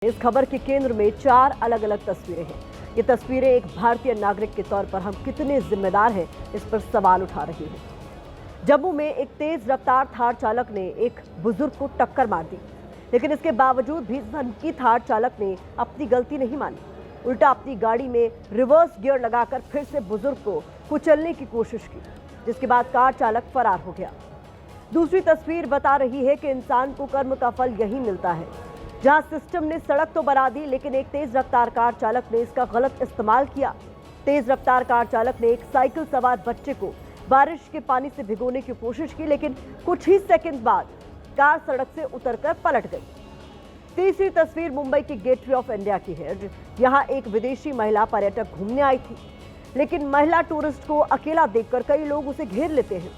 इस खबर के केंद्र में 4 अलग अलग तस्वीरें हैं। ये तस्वीरें एक भारतीय नागरिक के तौर पर हम कितने जिम्मेदार हैं इस पर सवाल उठा रही हैं। जम्मू में एक तेज रफ्तार थार चालक ने एक बुजुर्ग को टक्कर मार दी, लेकिन इसके बावजूद भी सनकी थार चालक ने अपनी गलती नहीं मानी। उल्टा अपनी गाड़ी में रिवर्स गियर लगाकर फिर से बुजुर्ग को कुचलने की कोशिश की, जिसके बाद कार चालक फरार हो गया। दूसरी तस्वीर बता रही है कि इंसान को कर्म का फल यही मिलता है। जहां सिस्टम ने सड़क तो बना दी, लेकिन एक तेज रफ्तार कार चालक ने इसका गलत इस्तेमाल किया। तेज रफ्तार कार चालक ने एक साइकिल सवार बच्चे को बारिश के पानी से भिगोने की कोशिश की, लेकिन कुछ ही सेकंड बाद कार सड़क से उतरकर पलट गई। तीसरी तस्वीर मुंबई के गेटवे ऑफ इंडिया की है। यहाँ एक विदेशी महिला पर्यटक घूमने आई थी, लेकिन महिला टूरिस्ट को अकेला देखकर कई लोग उसे घेर लेते हैं,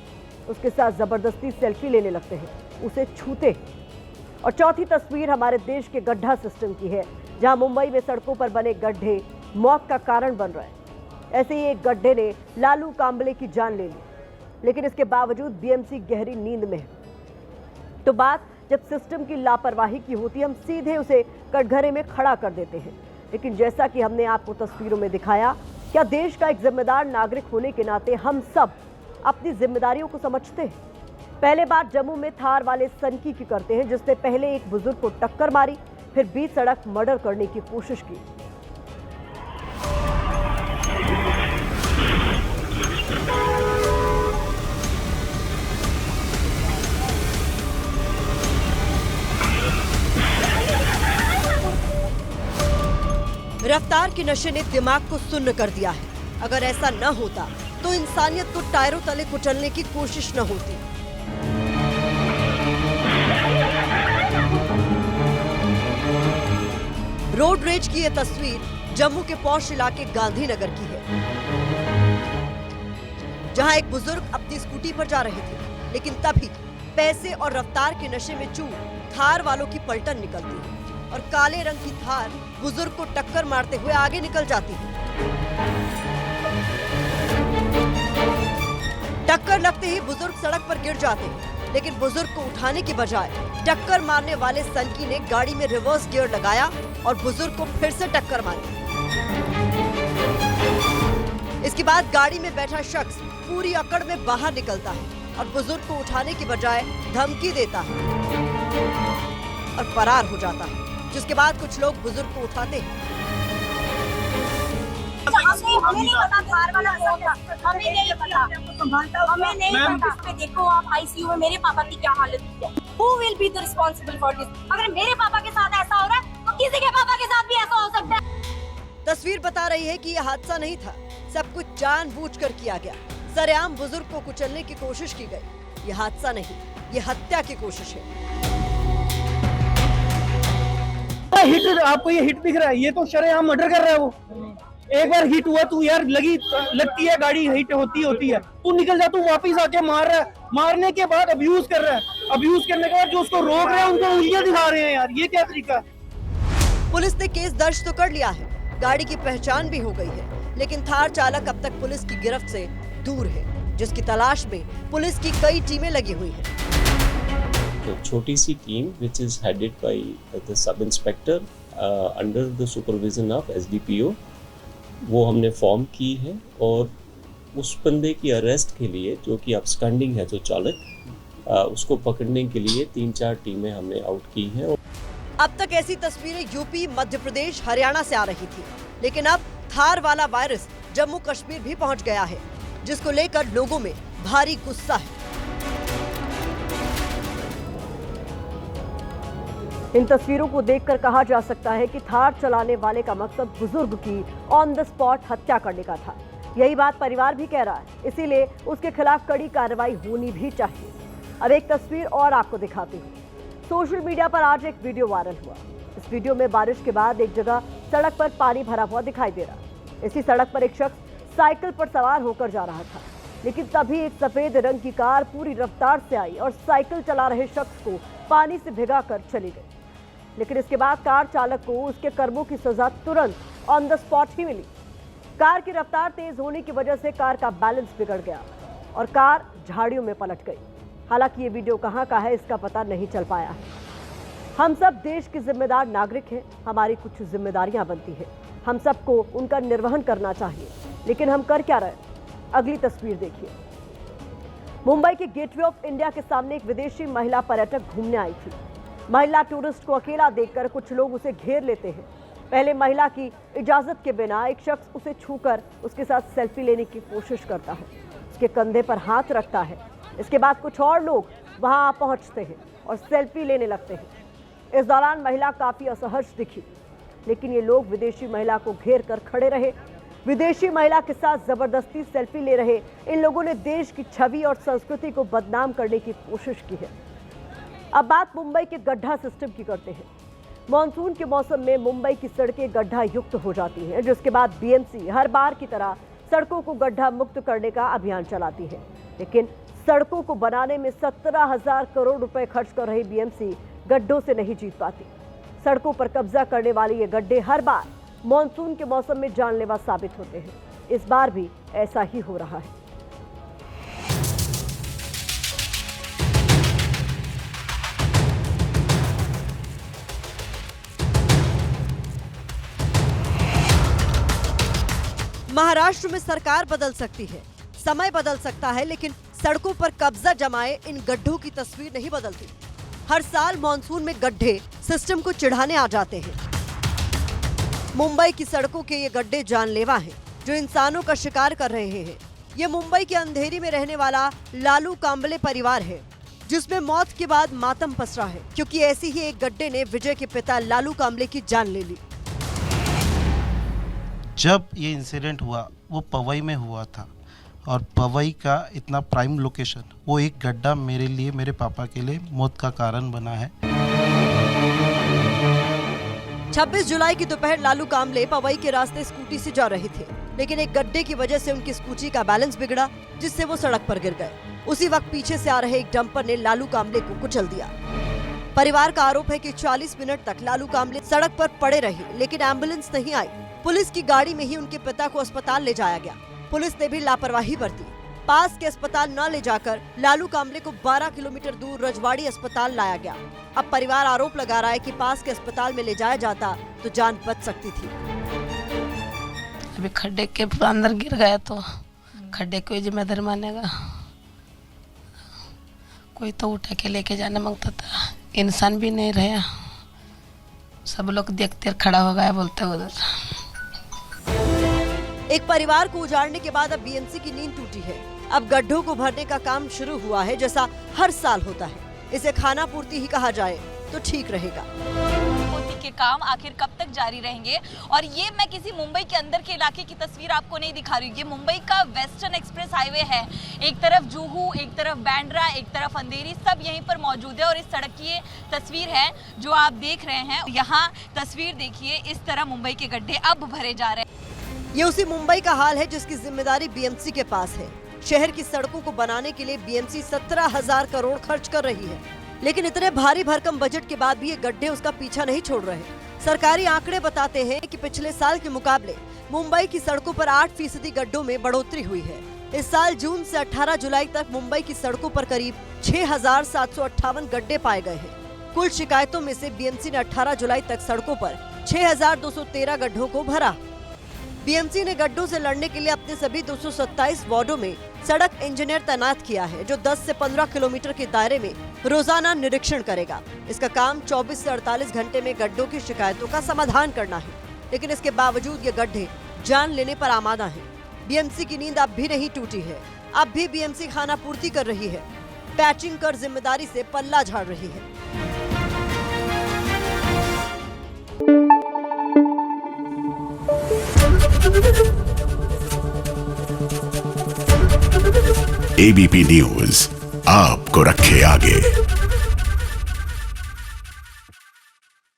उसके साथ जबरदस्ती सेल्फी लेने लगते हैं, उसे छूते हैं। और चौथी तस्वीर हमारे देश के गड्ढा सिस्टम की है, जहां मुंबई में सड़कों पर बने गड्ढे मौत का कारण बन रहे हैं। ऐसे ही एक गड्ढे ने लालू कांबले की जान ले ली, लेकिन इसके बावजूद बीएमसी गहरी नींद में है। तो बात जब सिस्टम की लापरवाही की होती है, हम सीधे उसे कटघरे में खड़ा कर देते हैं। लेकिन जैसा कि हमने आपको तस्वीरों में दिखाया, क्या देश का एक जिम्मेदार नागरिक होने के नाते हम सब अपनी जिम्मेदारियों को समझते हैं? पहले बार जम्मू में थार वाले सनकी की करते हैं, जिसने पहले एक बुजुर्ग को टक्कर मारी, फिर बीच सड़क मर्डर करने की कोशिश की। रफ्तार के नशे ने दिमाग को सुन्न कर दिया है। अगर ऐसा न होता तो इंसानियत को टायरों तले कुचलने की कोशिश न होती। रोड रेज की यह तस्वीर जम्मू के पौष इलाके गांधीनगर की है, जहां एक बुजुर्ग अपनी स्कूटी पर जा रहे थे, लेकिन तभी पैसे और रफ्तार के नशे में चूर थार वालों की पलटन निकलती है और काले रंग की थार बुजुर्ग को टक्कर मारते हुए आगे निकल जाती है। टक्कर लगते ही बुजुर्ग सड़क पर गिर जाते हैं, लेकिन बुजुर्ग को उठाने की बजाय टक्कर मारने वाले सनकी ने गाड़ी में रिवर्स गियर लगाया और बुजुर्ग को फिर से टक्कर मारी। इसके बाद गाड़ी में बैठा शख्स पूरी अकड़ में बाहर निकलता है और बुजुर्ग को उठाने की बजाय धमकी देता है और फरार हो जाता है, जिसके बाद कुछ लोग बुजुर्ग को उठाते हैं। हमें नहीं पता थार वाला कौन था, हमें नहीं पता। देखो आप आईसीयू में मेरे पापा की क्या हालत है। Who will be the responsible for this? अगर मेरे पापा के साथ ऐसा हो रहा है तो किसी के पापा के साथ भी ऐसा हो सकता है। तस्वीर बता रही है कि यह हादसा नहीं था, सब कुछ जानबूझकर किया गया। सरेआम बुजुर्ग को कुचलने की कोशिश की गई। यह हादसा नहीं, यह हत्या की कोशिश है। हिट, आपको ये हिट दिख रहा है, ये तो शरेआम मर्डर कर रहा है। वो एक बार हिट हुआ, तू यार लगती है गाड़ी, हिट होती है, तू निकल जा, तू वापस आके मार रहा है। मारने के बाद अब्यूज कर रहा है, अब्यूज करने के बाद जो उसको रोक रहे हैं उनको उंगलियां दिखा रहे हैं। यार ये क्या तरीका है? पुलिस ने केस दर्ज तो कर लिया है, गाड़ी की पहचान भी हो गई है, लेकिन थार चालक अब तक पुलिस की गिरफ्त से दूर है, जिसकी तलाश में पुलिस की कई टीमें लगी हुई हैं। तो छोटी सी team which is headed by the sub inspector under the supervision of SDPO, वो हमने फॉर्म की है और उस बंदे की अरेस्ट के लिए, जो कि अपस्टैंडिंग है, जो चालक, उसको पकड़ने के लिए 3-4 टीमें हमने आउट की हैं। अब तक ऐसी तस्वीरें यूपी, मध्य प्रदेश, हरियाणा से आ रही थी, लेकिन अब थार वाला वायरस जम्मू कश्मीर भी पहुंच गया है, जिसको लेकर लोगों में भारी गुस्सा है। इन तस्वीरों को देखकर कहा जा सकता है कि थार चलाने वाले का मकसद बुजुर्ग की ऑन द स्पॉट हत्या करने का था। यही बात परिवार भी कह रहा है, इसीलिए उसके खिलाफ कड़ी कार्रवाई होनी भी चाहिए। अब एक तस्वीर और आपको दिखाती हूँ। सोशल मीडिया पर आज एक वीडियो वायरल हुआ। इस वीडियो में बारिश के बाद एक जगह सड़क पर पानी भरा हुआ दिखाई दे रहा। इसी सड़क पर एक शख्स साइकिल पर सवार होकर जा रहा था, लेकिन तभी एक सफेद रंग की कार पूरी रफ्तार से आई और साइकिल चला रहे शख्स को पानी से भिगाकर चली गई। लेकिन इसके बाद कार चालक को उसके कर्मों की सजा तुरंत ऑन द स्पॉट ही मिली। कार की रफ्तार तेज होने की वजह से कार का बैलेंस बिगड़ गया और कार झाड़ियों में पलट गई। हालांकि ये वीडियो कहां का है इसका पता नहीं चल पाया है। हम सब देश के जिम्मेदार नागरिक हैं, हमारी कुछ जिम्मेदारियां बनती हैं, हम सबको उनका निर्वहन करना चाहिए, लेकिन हम कर क्या रहे हैं? अगली तस्वीर देखिए। मुंबई के गेटवे ऑफ इंडिया के सामने एक विदेशी महिला पर्यटक घूमने आई थी। महिला टूरिस्ट को अकेला देखकर कुछ लोग उसे घेर लेते हैं। पहले महिला की इजाजत के बिना एक शख्स उसे छूकर उसके साथ सेल्फी लेने की कोशिश करता है, उसके कंधे पर हाथ रखता है। इसके बाद कुछ और लोग वहां पहुंचते हैं और सेल्फी लेने लगते हैं। इस दौरान महिला काफी असहज दिखी, लेकिन ये लोग विदेशी महिला को घेर कर खड़े रहे। विदेशी महिला के साथ जबरदस्ती सेल्फी ले रहे इन लोगों ने देश की छवि और संस्कृति को बदनाम करने की कोशिश की है। अब बात मुंबई के गड्ढा सिस्टम की करते हैं। मॉनसून के मौसम में मुंबई की सड़कें गड्ढा युक्त हो जाती हैं, जिसके बाद बीएमसी हर बार की तरह सड़कों को गड्ढा मुक्त करने का अभियान चलाती है। लेकिन सड़कों को बनाने में 17,000 करोड़ रुपए खर्च कर रही बीएमसी गड्ढों से नहीं जीत पाती। सड़कों पर कब्जा करने वाले ये गड्ढे हर बार मॉनसून के मौसम में जानलेवा साबित होते हैं। इस बार भी ऐसा ही हो रहा है। महाराष्ट्र में सरकार बदल सकती है, समय बदल सकता है, लेकिन सड़कों पर कब्जा जमाए इन गड्ढों की तस्वीर नहीं बदलती। हर साल मॉनसून में गड्ढे सिस्टम को चिढ़ाने आ जाते हैं। मुंबई की सड़कों के ये गड्ढे जानलेवा हैं, जो इंसानों का शिकार कर रहे हैं। ये मुंबई के अंधेरी में रहने वाला लालू कांबले परिवार है, जिसमें मौत के बाद मातम पसरा है, क्योंकि ऐसी ही एक गड्ढे ने विजय के पिता लालू कांबले की जान ले ली। जब ये इंसिडेंट हुआ वो पवई में हुआ था, और पवई का इतना प्राइम लोकेशन, वो एक गड्ढा मेरे लिए, मेरे पापा के लिए मौत का कारण बना है। 26 जुलाई की दोपहर लालू कांबले पवई के रास्ते स्कूटी से जा रहे थे, लेकिन एक गड्ढे की वजह से उनकी स्कूटी का बैलेंस बिगड़ा, जिससे वो सड़क पर गिर गए। उसी वक्त पीछे से आ रहे एक डंपर ने लालू कांबले को कुचल दिया। परिवार का आरोप है कि 40 मिनट तक लालू कांबले सड़क पर पड़े रहे, लेकिन एम्बुलेंस नहीं आई। पुलिस की गाड़ी में ही उनके पिता को अस्पताल ले जाया गया। पुलिस ने भी लापरवाही बरती। पास के अस्पताल न ले जाकर लालू कांबले को 12 किलोमीटर दूर रजवाड़ी अस्पताल लाया गया। अब परिवार आरोप लगा रहा है कि पास के अस्पताल में ले जाया जाता तो जान बच सकती थी। अभी खड्डे के अंदर गिर गया तो खड्डे को जिम्मेदार मानेगा, कोई तो उठा के लेके जाना मांगता था। इंसान भी नहीं रहा, सब लोग देखते खड़ा हो गया बोलते उधर। एक परिवार को उजाड़ने के बाद अब बीएमसी की नींद टूटी है। अब गड्ढों को भरने का काम शुरू हुआ है, जैसा हर साल होता है। इसे खाना पूर्ति ही कहा जाए तो ठीक रहेगा। पूर्ति के काम आखिर कब तक जारी रहेंगे? और ये मैं किसी मुंबई के अंदर के इलाके की तस्वीर आपको नहीं दिखा रही हूँ। ये मुंबई का वेस्टर्न एक्सप्रेस हाईवे है। एक तरफ जुहू, एक तरफ बैंड्रा, एक तरफ अंधेरी, सब यहीं पर मौजूद है। और इस सड़क की ये तस्वीर है जो आप देख रहे हैं। यहाँ तस्वीर देखिए, इस तरह मुंबई के गड्ढे अब भरे जा रहे हैं। ये उसी मुंबई का हाल है जिसकी जिम्मेदारी बीएमसी के पास है। शहर की सड़कों को बनाने के लिए बीएमसी 17,000 करोड़ खर्च कर रही है, लेकिन इतने भारी भरकम बजट के बाद भी ये गड्ढे उसका पीछा नहीं छोड़ रहे। सरकारी आंकड़े बताते हैं कि पिछले साल के मुकाबले मुंबई की सड़कों पर 8% गड्ढों में बढ़ोतरी हुई है। इस साल जून से 18 जुलाई तक मुंबई की सड़कों पर करीब 6,758 गड्ढे पाए गए हैं। कुल शिकायतों में से बीएमसी ने 18 जुलाई तक सड़कों पर 6,213 गड्ढों को भरा। बीएमसी ने गड्ढों से लड़ने के लिए अपने सभी 227 वार्डों में सड़क इंजीनियर तैनात किया है, जो 10 से 15 किलोमीटर के दायरे में रोजाना निरीक्षण करेगा। इसका काम 24 से 48 घंटे में गड्ढों की शिकायतों का समाधान करना है, लेकिन इसके बावजूद ये गड्ढे जान लेने पर आमादा हैं। बीएमसी की नींद अब भी नहीं टूटी है। अब भी बीएमसी खाना पूर्ति कर रही है, पैचिंग कर जिम्मेदारी से पल्ला झाड़ रही है। एबीपी न्यूज आपको रखे आगे।